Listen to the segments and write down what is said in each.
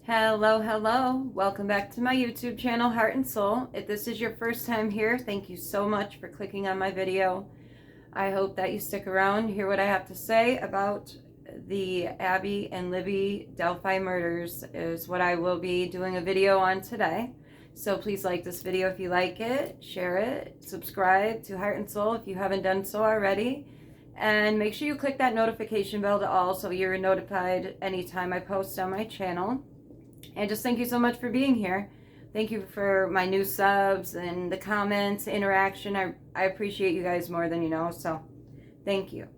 Hello, hello. Welcome back to my YouTube channel, Heart and Soul. If this is your first time here, thank you so much for clicking on my video. I hope that you stick around, hear what I have to say about the AbBy and LiBby DELPHI murders is what I will be doing a video on today. So please like this video if you like it, share it, subscribe to Heart and Soul if you haven't done so already. And make sure you click that notification bell to all so you're notified anytime I post on my channel. And just thank you so much for being here. Thank you for my new subs and the comments, interaction. I appreciate you guys more than you know, so thank you.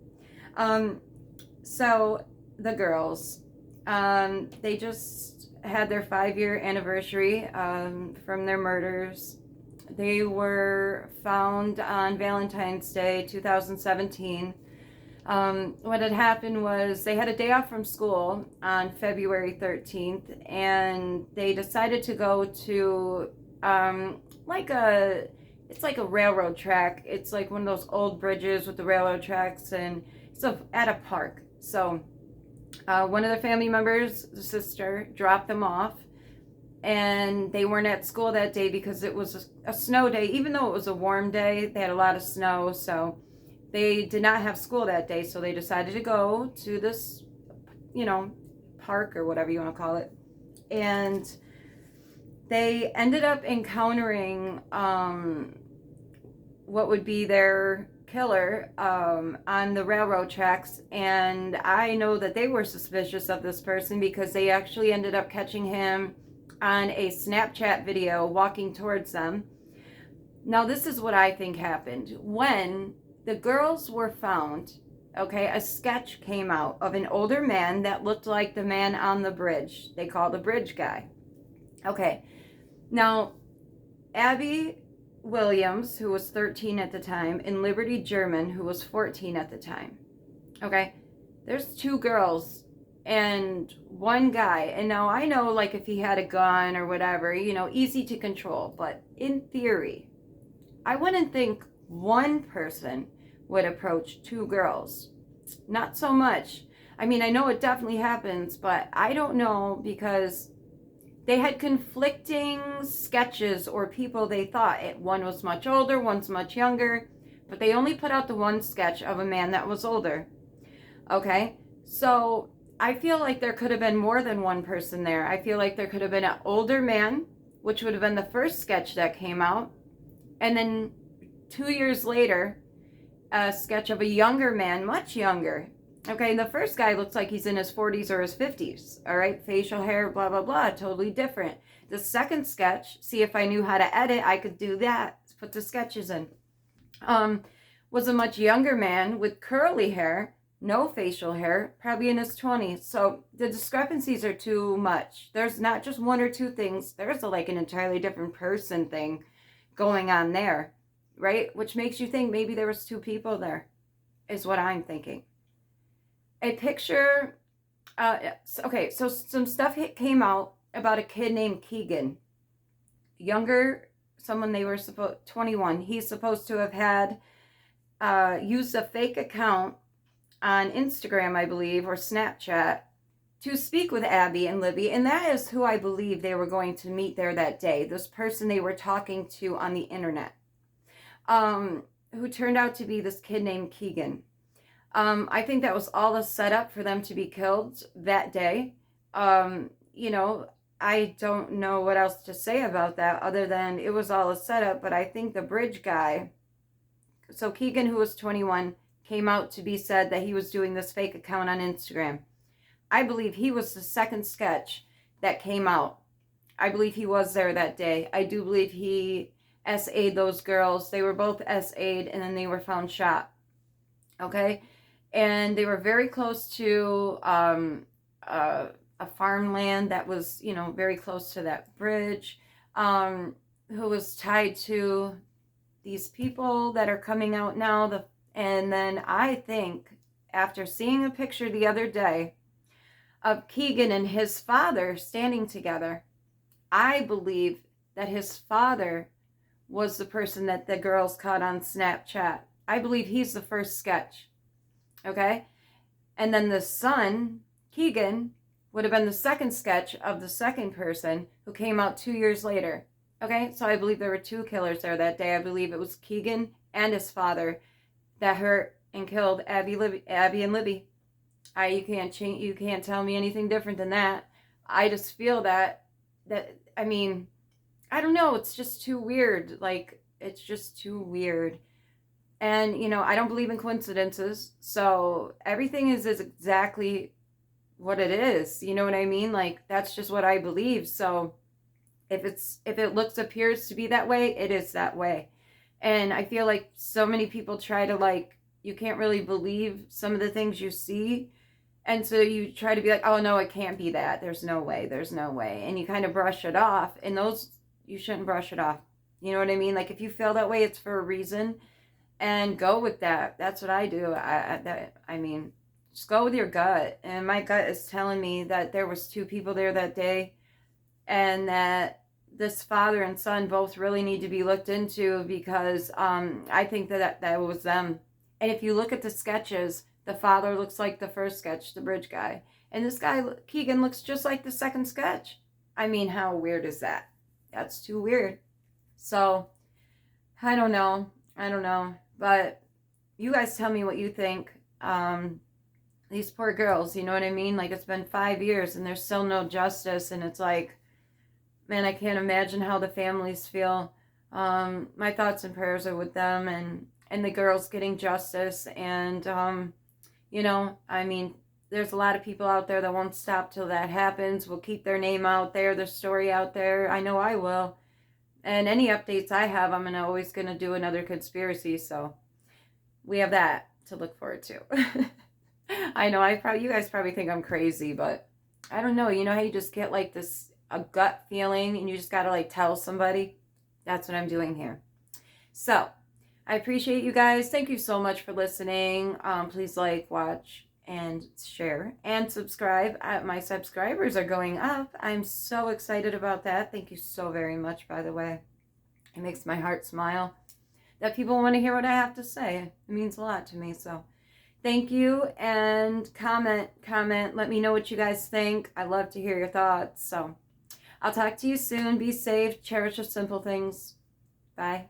So the girls, they just had their 5-year anniversary from their murders. They were found on Valentine's Day 2017. What had happened was they had a day off from school on February 13th, and they decided to go to it's like a railroad track. It's like one of those old bridges with the railroad tracks, and it's at a park. So one of their family members, the sister, dropped them off, and they weren't at school that day because it was a snow day. Even though it was a warm day, they had a lot of snow, so they did not have school that day. So they decided to go to this, park or whatever you want to call it. And they ended up encountering what would be their killer on the railroad tracks. And I know that they were suspicious of this person because they actually ended up catching him on a Snapchat video walking towards them. Now, this is what I think happened. When the girls were found, okay, a sketch came out of an older man that looked like the man on the bridge. They call the bridge guy. Okay, now, Abby Williams, who was 13 at the time, and Liberty German, who was 14 at the time. Okay, there's 2 girls and 1 guy. And now I know, like, if he had a gun or whatever, easy to control. But in theory, I wouldn't think one person would approach 2 girls. Not so much. I mean, I know it definitely happens, but I don't know, because they had conflicting sketches or people they thought. One was much older, one's much younger, but they only put out the one sketch of a man that was older. Okay, so I feel like there could have been more than one person there. I feel like there could have been an older man, which would have been the first sketch that came out, and then 2 years later, a sketch of a younger man, much younger. Okay, the first guy looks like he's in his 40s or his 50s. All right, facial hair, blah, blah, blah, totally different. The second sketch, see, if I knew how to edit, I could do that, put the sketches in. Was a much younger man with curly hair, no facial hair, probably in his 20s. So the discrepancies are too much. There's not just 1 or 2 things. There's like an entirely different person thing going on there. Right? Which makes you think maybe there was 2 people there, is what I'm thinking. A picture, okay, so some stuff came out about a kid named Keegan. Younger, someone they were 21. He's supposed to have had, used a fake account on Instagram, I believe, or Snapchat, to speak with Abby and LiBby. And that is who I believe they were going to meet there that day. This person they were talking to on the internet. Who turned out to be this kid named Keegan. I think that was all a setup for them to be killed that day. I don't know what else to say about that other than it was all a setup. But I think the bridge guy, so Keegan, who was 21, came out to be said that he was doing this fake account on Instagram. I believe he was the second sketch that came out. I believe he was there that day. I do believe he SA'd those girls. They were both SA'd, and then they were found shot. Okay? And they were very close to a farmland that was, very close to that bridge, who was tied to these people that are coming out now. And then I think, after seeing a picture the other day of Keegan and his father standing together, I believe that his father was the person that the girls caught on Snapchat. I believe he's the first sketch. Okay? And then the son, Keegan, would have been the second sketch of the second person who came out 2 years later. Okay, so I believe there were 2 killers there that day. I believe it was Keegan and his father that hurt and killed AbBy and LiBby. You can't tell me anything different than that. I just feel that I mean, I don't know, it's just too weird. Like, it's just too weird. And, you know, I don't believe in coincidences, so everything is exactly what it is. You know what I mean? Like, that's just what I believe. So if it appears to be that way, it is that way. And I feel like so many people try to, like, you can't really believe some of the things you see. And so you try to be like, oh no, it can't be that. There's no way. There's no way. And you kind of brush it off. And you shouldn't brush it off. You know what I mean? Like, if you feel that way, it's for a reason. And go with that. That's what I do. I mean, just go with your gut. And my gut is telling me that there was 2 people there that day, and that this father and son both really need to be looked into, because I think that was them. And if you look at the sketches, the father looks like the first sketch, the bridge guy, and this guy Keegan looks just like the second sketch. I mean, how weird is that? That's too weird. So I don't know. But you guys tell me what you think. These poor girls, you know what I mean? Like, it's been 5 years and there's still no justice. And it's like, man, I can't imagine how the families feel. My thoughts and prayers are with them and the girls getting justice. And, you know, I mean, there's a lot of people out there that won't stop till that happens. Will keep their name out there, their story out there. I know I will. And any updates I have, I'm always going to do another conspiracy. So we have that to look forward to. I know you guys probably think I'm crazy, but I don't know. You know how you just get like a gut feeling and you just got to like tell somebody? That's what I'm doing here. So I appreciate you guys. Thank you so much for listening. Please like, watch, and share, and subscribe. My subscribers are going up. I'm so excited about that. Thank you so very much, by the way. It makes my heart smile that people want to hear what I have to say. It means a lot to me. So thank you, and comment. Let me know what you guys think. I love to hear your thoughts. So I'll talk to you soon. Be safe. Cherish the simple things. Bye.